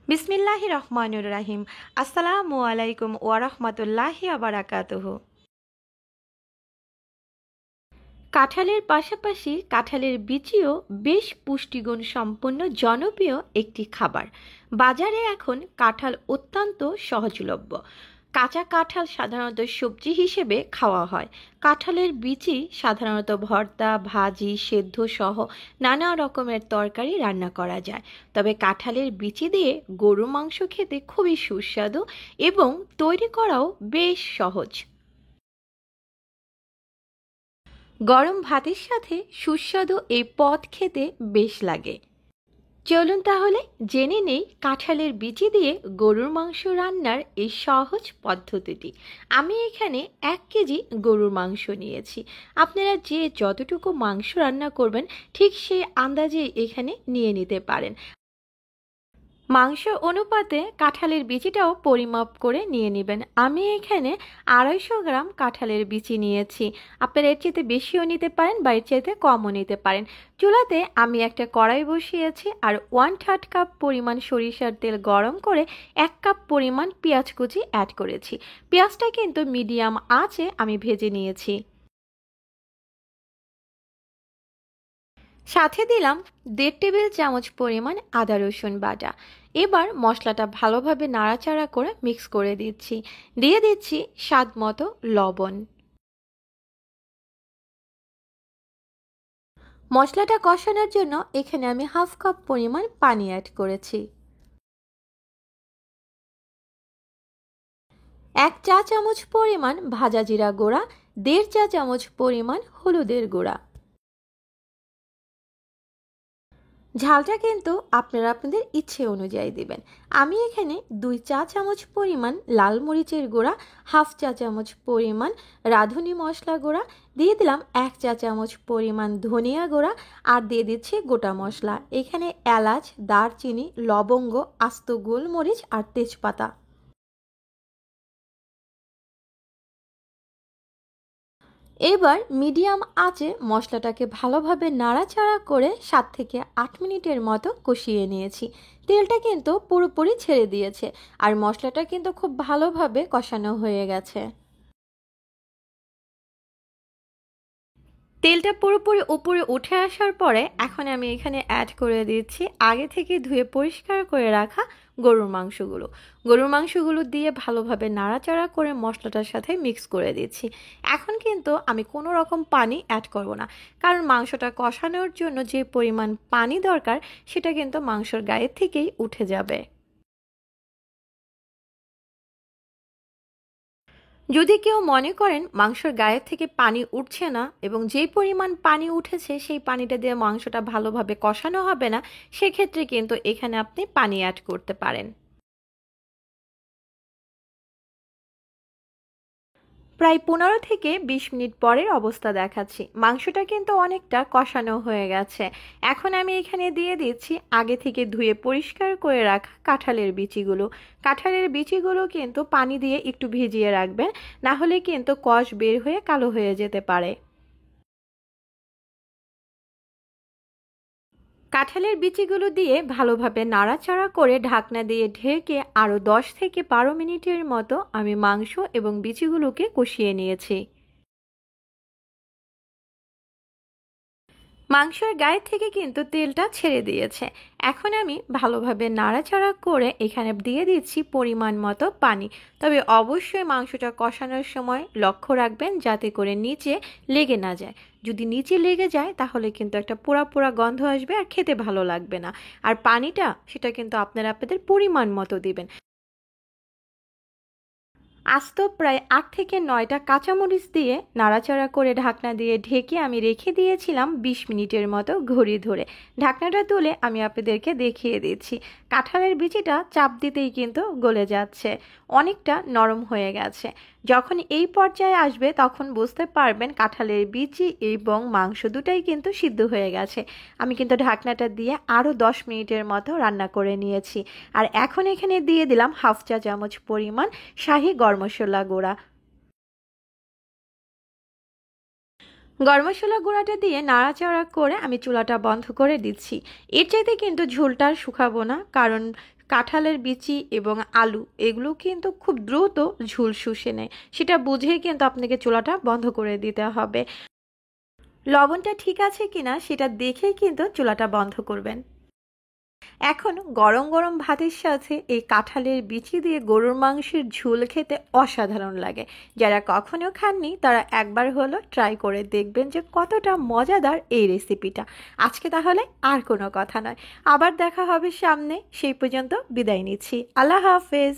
বিসমিল্লাহির রহমানির রাহিম। আসসালামু আলাইকুম ওয়া রাহমাতুল্লাহি ওয়া বারাকাতুহু। কাঁঠালের পাশাপাশি কাঁঠালের বিচিও বেশ পুষ্টিগুণ সম্পন্ন জনপ্রিয় একটি খাবার। বাজারে এখন কাঁঠাল অত্যন্ত সহজলভ্য। কাঁচা কাঁঠাল সাধারণত সবজি হিসেবে খাওয়া হয়। কাঁঠালের বিচি সাধারণত ভর্তা, ভাজি, সেদ্ধ সহ নানা রকমের তরকারি রান্না করা যায়। তবে কাঁঠালের বিচি দিয়ে গরুর মাংস খেতে খুবই সুস্বাদু এবং তৈরি করাও বেশ সহজ। গরম ভাতের সাথে সুস্বাদু এই পদ খেতে বেশ লাগে। চলুন তাহলে জেনে নেই কাঁঠালের বিচি দিয়ে গরুর মাংস রান্নার এই সহজ পদ্ধতিটি। আমি এখানে 1 কেজি গরুর মাংস নিয়েছি। আপনারা যে যতটুকু মাংস রান্না করবেন ঠিক সেই আন্দাজে এখানে নিয়ে নিতে পারেন। মাংস অনুপাতে কাঁঠালের বিচিটাও পরিমাপ করে নিয়ে নেবেন। আমি এখানে 250 গ্রাম কাঁঠালের বিচি নিয়েছি। আপনারা এর চাইতে বেশিও নিতে পারেন বা এর চাইতে কমও নিতে পারেন। চুলাতে আমি একটা কড়াই বসিয়েছি আর 1/3 কাপ পরিমাণ সরিষার তেল গরম করে 1 কাপ পরিমাণ পেঁয়াজ কুচি অ্যাড করেছি। পেঁয়াজটা কিন্তু মিডিয়াম আঁচে আমি ভেজে নিয়েছি। সাথে দিলাম 1.5 টেবিল চামচ পরিমাণ আদা রসুন বাটা। এবার মশলাটা ভালোভাবে নাড়াচাড়া করে মিক্স করে দিচ্ছি। দিয়ে দিচ্ছি স্বাদ মতো লবণ। মশলাটা কষানোর জন্য এখানে আমি 1/2 কাপ পরিমাণ পানি অ্যাড করেছি। 1 চা চামচ পরিমাণ ভাজা জিরা গুঁড়া, 1.5 চা চামচ পরিমাণ হলুদের গুঁড়া। ঝালটা কিন্তু আপনারা আপনাদের ইচ্ছে অনুযায়ী দিবেন। আমি এখানে 2 চা চামচ পরিমাণ লাল মরিচের গুঁড়া, 1/2 চা চামচ পরিমাণ রাঁধুনি মশলা গুঁড়া, দিয়ে দিলাম 1 চা চামচ পরিমাণ ধনিয়া গুঁড়া আর দিয়ে দিচ্ছি গোটা মশলা। এখানে এলাচ, দারচিনি, লবঙ্গ, আস্ত গোলমরিচ আর তেজপাতা। এবার মিডিয়াম আঁচে মশলাটাকে ভালোভাবে নাড়াচাড়া করে 7 থেকে 8 মিনিটের মতো কষিয়ে নিয়েছি। তেলটা কিন্তু পুরোপুরি ছেড়ে দিয়েছে আর মশলাটা কিন্তু খুব ভালোভাবে কষানো হয়ে গেছে। তেলটা পুরোপুরি উপরে উঠে আসার পরে এখন আমি এখানে অ্যাড করে দিচ্ছি আগে থেকে ধুয়ে পরিষ্কার করে রাখা গরুর মাংসগুলো। গরুর মাংসগুলো দিয়ে ভালোভাবে নাড়াচাড়া করে মশলাটার সাথে মিক্স করে দিচ্ছি। এখন কিন্তু আমি কোনো রকম পানি অ্যাড করব না, কারণ মাংসটা কষানোর জন্য যে পরিমাণ পানি দরকার সেটা কিন্তু মাংসর গায়ে থেকেই উঠে যাবে। যদি কেউ মনে করেন মাংসর গায়ের থেকে পানি উঠছে না এবং যেই পরিমাণ পানি উঠেছে সেই পানিটা দিয়ে মাংসটা ভালোভাবে কষানো হবে না, সেক্ষেত্রে কিন্তু এখানে আপনি পানি অ্যাড করতে পারেন। প্রায় 15 থেকে 20 মিনিট পরের অবস্থা দেখাচ্ছি। মাংসটা কিন্তু অনেকটা কষানো হয়ে গেছে। এখন আমি এখানে দিয়ে দিচ্ছি আগে থেকে ধুয়ে পরিষ্কার করে রাখা কাঁঠালের বিচিগুলো। কাঁঠালের বিচিগুলো কিন্তু পানি দিয়ে একটু ভিজিয়ে রাখবেন, না হলে কিন্তু কষ বের হয়ে কালো হয়ে যেতে পারে। কাঁঠালের বিচিগুলো দিয়ে ভালোভাবে নাড়াচাড়া করে ঢাকনা দিয়ে ঢেকে আরও 10 থেকে 12 মিনিটের মতো আমি মাংস এবং বিচিগুলোকে কষিয়ে নিয়েছি। মাংসের গায়ে থেকে কিন্তু তেলটা ছেড়ে দিয়েছে। এখন আমি ভালোভাবে নাড়াচাড়া করে এখানে দিয়ে দিচ্ছি পরিমাণ মতো পানি। তবে অবশ্যই মাংসটা কষানোর সময় লক্ষ্য রাখবেন যাতে করে নিচে লেগে না যায়। যদি নিচে লেগে যায় তাহলে কিন্তু একটা পোড়া পোড়া গন্ধ আসবে আর খেতে ভালো লাগবে না। আর পানিটা সেটা কিন্তু আপনারা আপনাদের পরিমাণ মতো দিবেন। আস্ত প্রায় 8 থেকে 9টা কাঁচামরিচ দিয়ে নাড়াচাড়া করে ঢাকনা দিয়ে ঢেকে আমি রেখে দিয়েছিলাম 20 মিনিটের মতো ঘড়ি ধরে। ঢাকনাটা তুলে আমি আপনাদেরকে দেখিয়ে দিচ্ছি। কাঁঠালের বিচিটা চাপ দিতেই কিন্তু গলে যাচ্ছে, অনেকটা নরম হয়ে গেছে। যখন এই পর্যায়ে আসবে তখন বুঝতে পারবেন কাঁঠালের বিচি এবং মাংস দুটাই কিন্তু সিদ্ধ হয়ে গেছে। আমি কিন্তু ঢাকনাটা দিয়ে আরও 10 মিনিটের মতো রান্না করে নিয়েছি। আর এখন এখানে দিয়ে দিলাম 1/2 চা চামচ পরিমাণ শাহি গরম মশলা গুঁড়া। গরম মশলা গুঁড়াটা দিয়ে নাড়াচাড়া করে আমি চুলাটা বন্ধ করে দিচ্ছি। এর চাইতে কিন্তু ঝোলটা আর শুকাবো না, কারণ কাঁঠালের বিচি এবং আলু এগুলো কিন্তু খুব দ্রুত ঝোল শুষে নেয়, সেটা বুঝেই কিন্তু আপনাকে চুলাটা বন্ধ করে দিতে হবে। লবণটা ঠিক আছে কিনা সেটা দেখেই কিন্তু চুলাটা বন্ধ করবেন। এখন গরম গরম ভাতের সাথে এই কাঁঠালের বিচি দিয়ে গরুর মাংসের ঝোল খেতে অসাধারণ লাগে। যারা কখনো খাননি তারা একবার হলো ট্রাই করে দেখবেন যে কতটা মজাদার এই রেসিপিটা। আজকে তাহলে আর কোনো কথা নয়, আবার দেখা হবে সামনে, সেই পর্যন্ত বিদায় নিচ্ছি। আল্লাহ হাফেজ।